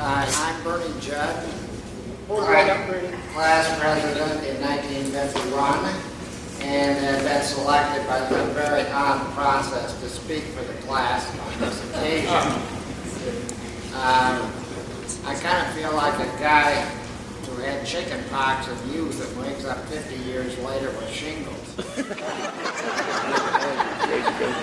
I'm Bernie Judd, class president in 1951, and have been selected by the very odd process to speak for the class on this occasion. I kind of feel like a guy who had chicken pox in youth and wakes up 50 years later with shingles.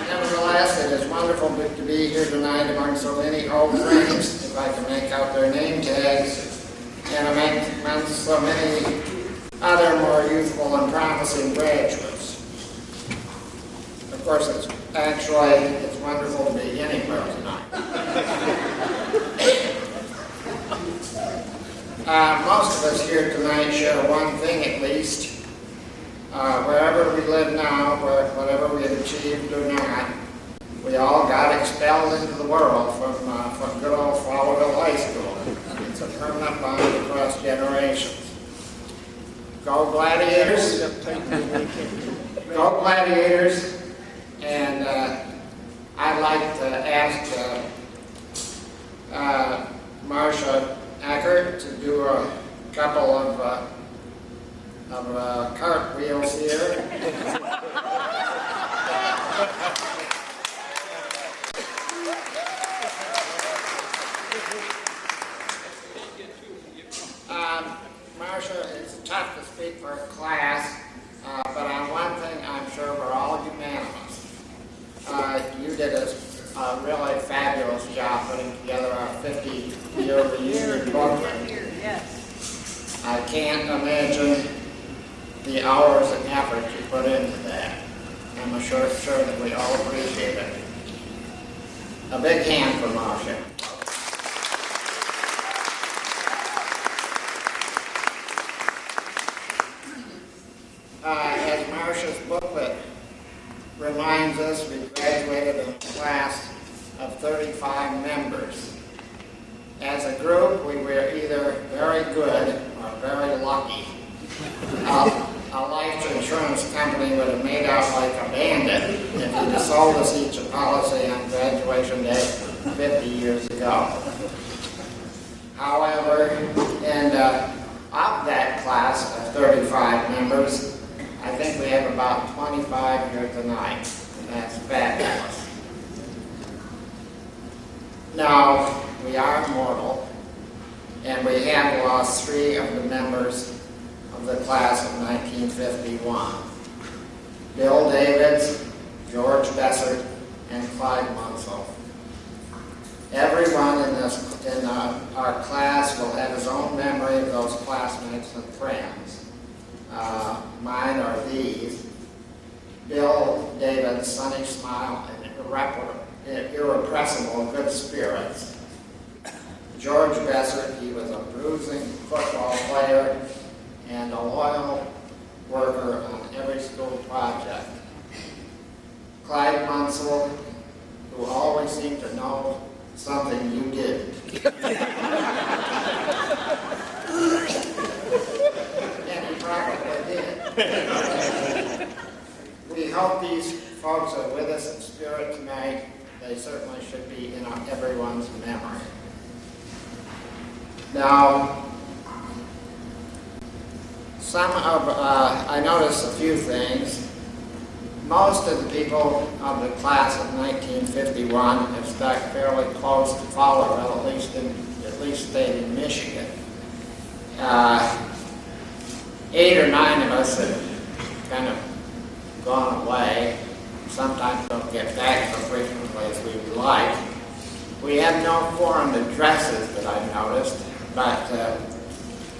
Nevertheless, it is wonderful to be here tonight among so many old friends, if I can make out their name tags, and among so many other more youthful and promising graduates. Of course, it's wonderful to be anywhere tonight. Most of us here tonight share one thing at least. Wherever we live now, whatever we have achieved or not, we all got expelled into the world from good old Flowerville High School. It's a permanent bond across generations. Go Gladiators! Go Gladiators! And I'd like to ask Marcia Eckert to do a couple of cartwheels here. Marcia, it's tough to speak for a class, but on one thing I'm sure we're all unanimous. You did a really fabulous job putting together our 50-year reunion booklet. Yes. I can't imagine the hours and effort you put into that. I'm sure that we all appreciate it. A big hand for Marcia. As Marcia's booklet reminds us, we graduated in a class of 35 members. As a group, we were either very good or very lucky. A life insurance company would have made out like a bandit if he'd have sold us each a policy on graduation day 50 years ago. However, of that class of 35 members, I think we have about 25 here tonight, and that's fabulous. Now, we are mortal, and we have lost 3 of the members of the class of 1951. Bill Davids, George Bessert, and Clyde Munsell. Everyone in our class will have his own memory of those classmates and friends. Mine are these: Bill David's sunny smile and irrepressible good spirits. George Bessert, he was a bruising football player and a loyal worker on every school project. Clyde Munsell, who always seemed to know something you didn't. And he probably did. We hope these folks are with us in spirit tonight. They certainly should be in everyone's memory. Now, I noticed a few things. Most of the people of the class of 1951 have stuck fairly close to Flowerville, at least stayed in Michigan. 8 or 9 of us have kind of gone away. Sometimes don't get back so frequently as we would like. We have no foreign addresses that I've noticed, but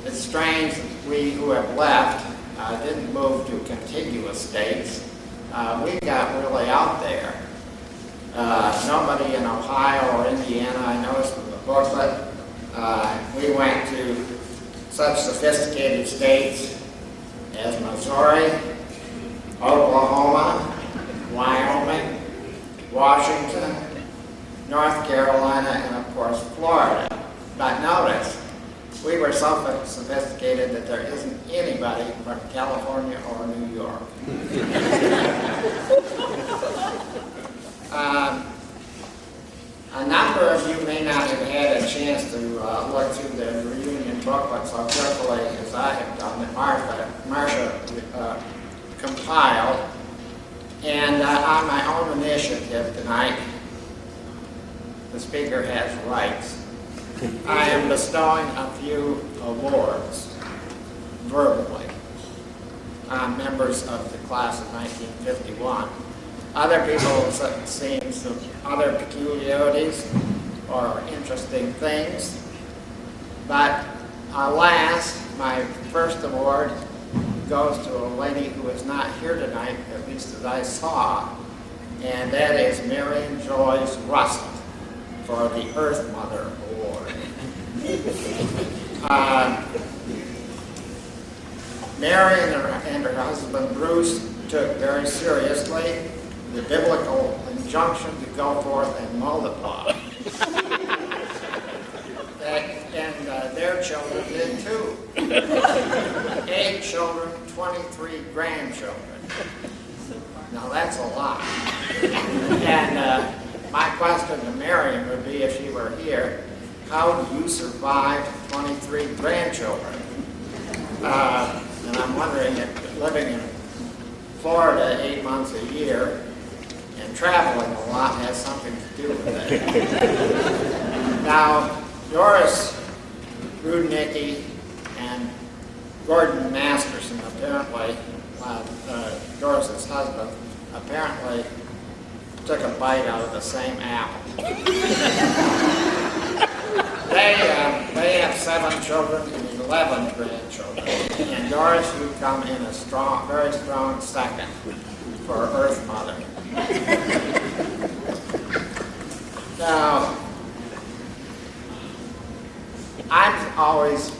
it's strange we who have left didn't move to contiguous states. We got really out there. Nobody in Ohio or Indiana, I noticed from the booklet. We went to such sophisticated states as Missouri, Oklahoma, Wyoming, Washington, North Carolina, and of course Florida. But notice, we were so sophisticated that there isn't anybody from California or New York. A number of you may not have had a chance to look through the reunion booklet so carefully as I have done that Martha compiled. And on my own initiative tonight, the speaker has rights. I am bestowing a few awards verbally on members of the class of 1951. Other people have seen some other peculiarities or interesting things, but alas, my first award goes to a lady who is not here tonight, at least as I saw, and that is Marion Joyce Russell for the Earth Mother Award. Marion and her husband Bruce took very seriously the biblical injunction to go forth and multiply. And their children did too. 8 children, 23 grandchildren. Now that's a lot. And my question to Marion would be, if she were here, how do you survive 23 grandchildren? And I'm wondering if living in Florida 8 months a year and traveling a lot has something to do with it. Now, Doris Rudnicki and Gordon Masterson apparently, Doris's husband, apparently took a bite out of the same apple. They have 7 children and 11 grandchildren, and Doris would come in a very strong second for Earth Mother. Now, I'm always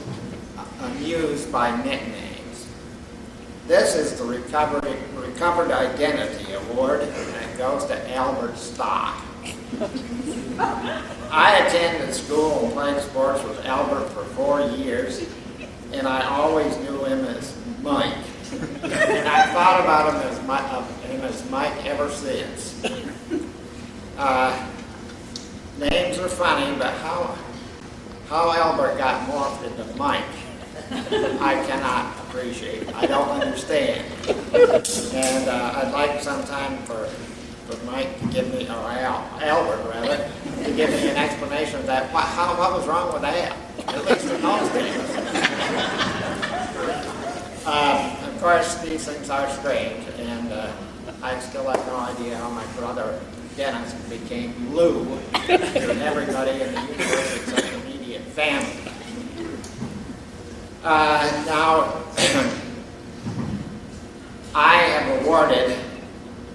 amused by nicknames. This is the Recovered Identity Award, and it goes to Albert Stock. I attended school and played sports with Albert for 4 years, and I always knew him as Mike. And I thought about him as Mike ever since. Names are funny, but how Albert got morphed into Mike, I cannot appreciate. I don't understand. And I'd like sometime for Mike to give me, or Albert rather, to give me an explanation of that. What was wrong with Al? At least in those days. Of course, these things are strange, and I still have no idea how my brother Dennis became Lou to everybody in the universe except the immediate family. Now, I have awarded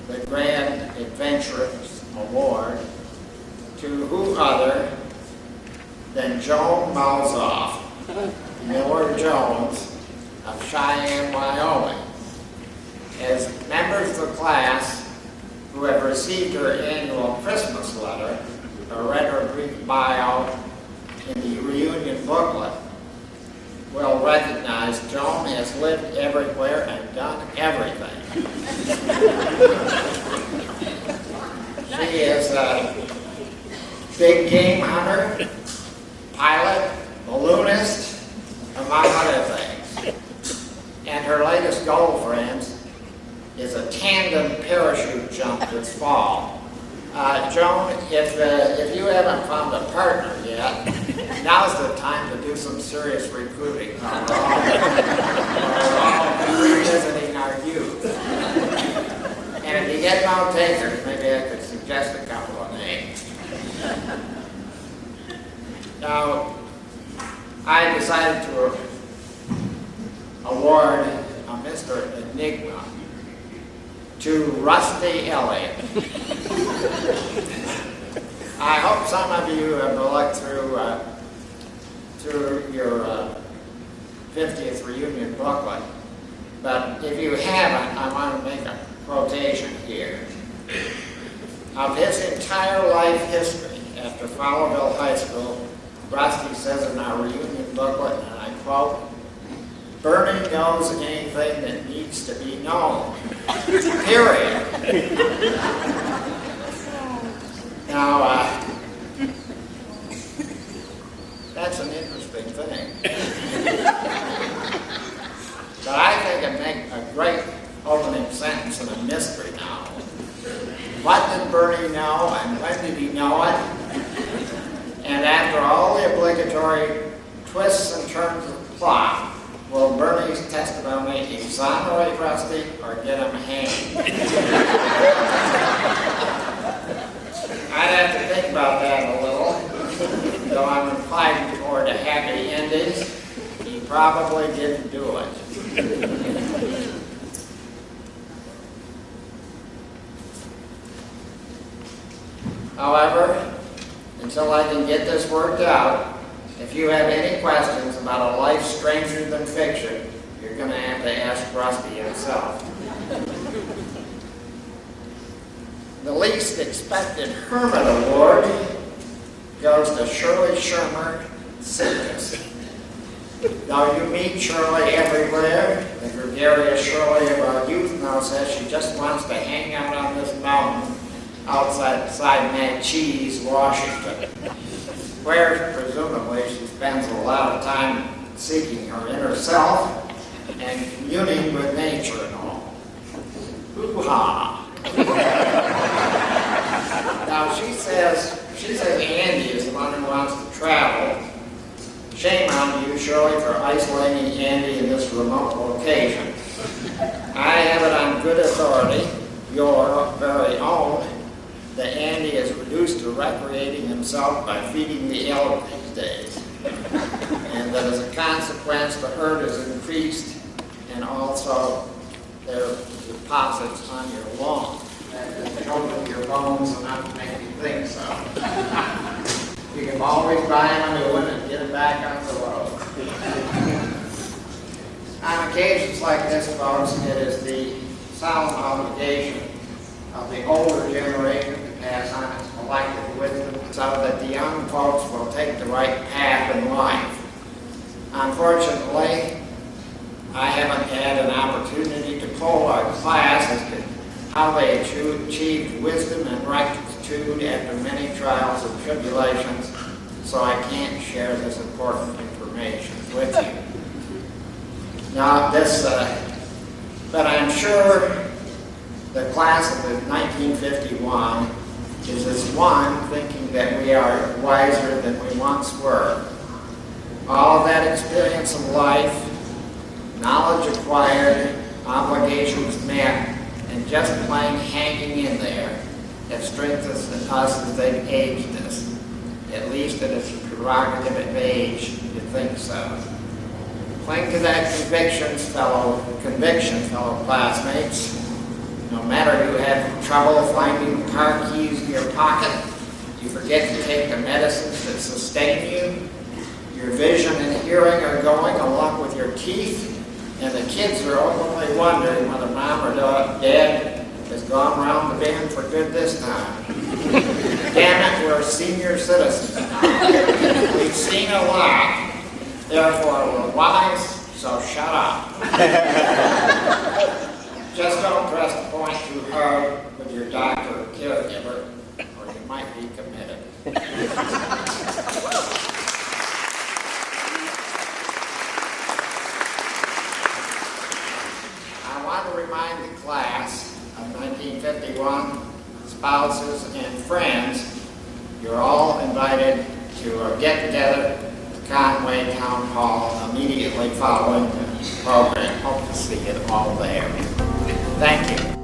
the Grand Adventurers Award to who other than Joan Malzoff, Miller Jones of Cheyenne, Wyoming. As members of the class who have received her annual Christmas letter or read her brief bio in the reunion booklet will recognize Joan has lived everywhere and done everything. She is a big game hunter, pilot, balloonist, among other things. And her latest goal, friends, is a tandem parachute jump this fall. Joan, if you haven't found a partner yet, now's the time to do some serious recruiting. We're all revisiting our youth. And if you get no takers, maybe I could suggest a couple of names. Now, I decided to award a Mr. Enigma to Rusty Elliott. I hope some of you have looked through your 50th reunion booklet, but if you haven't, I want to make a quotation here. Of his entire life history after Fowlerville High School, Rusty says in our reunion booklet, and I quote, "Bernie knows anything that needs to be known." Period. Now, that's an think it'd make a great opening sentence in a mystery novel. What did Bernie know, and when did he know it? And after all the obligatory twists and turns of the plot, will Bernie's testimony exonerate Rusty or get him hanged? I'd have to think about that a little. Though I'm inclined toward a happy ending, he probably didn't do it. However, until I can get this worked out, if you have any questions about a life stranger than fiction, you're going to have to ask Rusty himself. The least expected Hermit Award goes to Shirley Shermer, Citrus. Now you meet Shirley everywhere. The gregarious Shirley of our youth now says she just wants to hang out on this mountain outside Natchez, Washington, where presumably she spends a lot of time seeking her inner self and communing with nature and all. Hoo-ha! Now she says Andy is the one who wants to travel. Shame on you, Shirley, for isolating Andy in this remote location. I have it on good authority, your very own, that Andy is reduced to recreating himself by feeding the elk these days. And that as a consequence, the herd is increased and also their deposits on your lawn. That is choking your bones enough to make you think so. You can always buy him a new one and get him back on the road. On occasions like this, folks, it is the solemn obligation of the older generation to pass on its collective wisdom so that the young folks will take the right path in life. Unfortunately, I haven't had an opportunity to poll our class as to how they achieved wisdom and rectitude after many trials and tribulations, so I can't share this important information with you. Now, but I'm sure the class of 1951 is as one thinking that we are wiser than we once were. All of that experience of life, knowledge acquired, obligations met, and just plain hanging in there have strengthened us as they've aged us. At least it is a prerogative of age to think so. Cling to that conviction, fellow classmates. No matter you have trouble finding car keys in your pocket, you forget to take the medicines that sustain you, your vision and hearing are going along with your teeth, and the kids are openly wondering whether mom or dad has gone around the bend for good this time. Damn it, we're senior citizens now. We've seen a lot, therefore we're wise, so shut up. Just don't press the point too hard with your doctor or caregiver, or you might be committed. I want to remind the class of 1951, spouses and friends, you're all invited to a get-together at Conway Town Hall immediately following the program. Hope to see you all there. Thank you.